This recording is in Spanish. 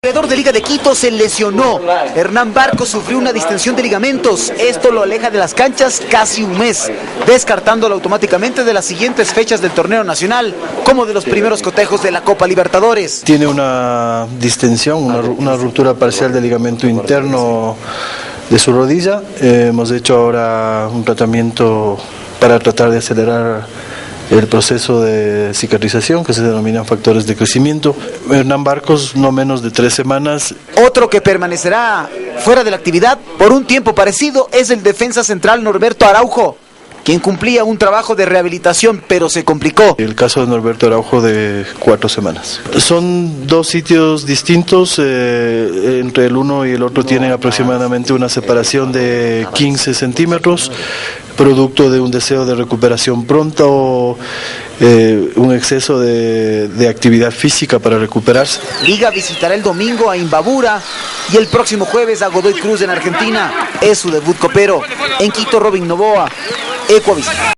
El jugador de Liga de Quito se lesionó. Hernán Barcos sufrió una distensión de ligamentos. Esto lo aleja de las canchas casi un mes, descartándolo automáticamente de las siguientes fechas del torneo nacional, como de los primeros cotejos de la Copa Libertadores. Tiene una distensión, una ruptura parcial del ligamento interno de su rodilla. Hemos hecho ahora un tratamiento para tratar de acelerar el proceso de cicatrización, que se denominan factores de crecimiento. Hernán Barcos, no menos de 3 semanas. Otro que permanecerá fuera de la actividad por un tiempo parecido es el defensa central Norberto Araujo, quien cumplía un trabajo de rehabilitación, pero se complicó. El caso de Norberto Araujo de 4 semanas. Son 2 sitios distintos, entre el uno y el otro tienen aproximadamente una separación de 15 centímetros, producto de un deseo de recuperación pronta o un exceso de actividad física para recuperarse. Liga visitará el domingo a Imbabura y el próximo jueves a Godoy Cruz en Argentina. Es su debut copero. En Quito, Robin Novoa, Ecuavisa.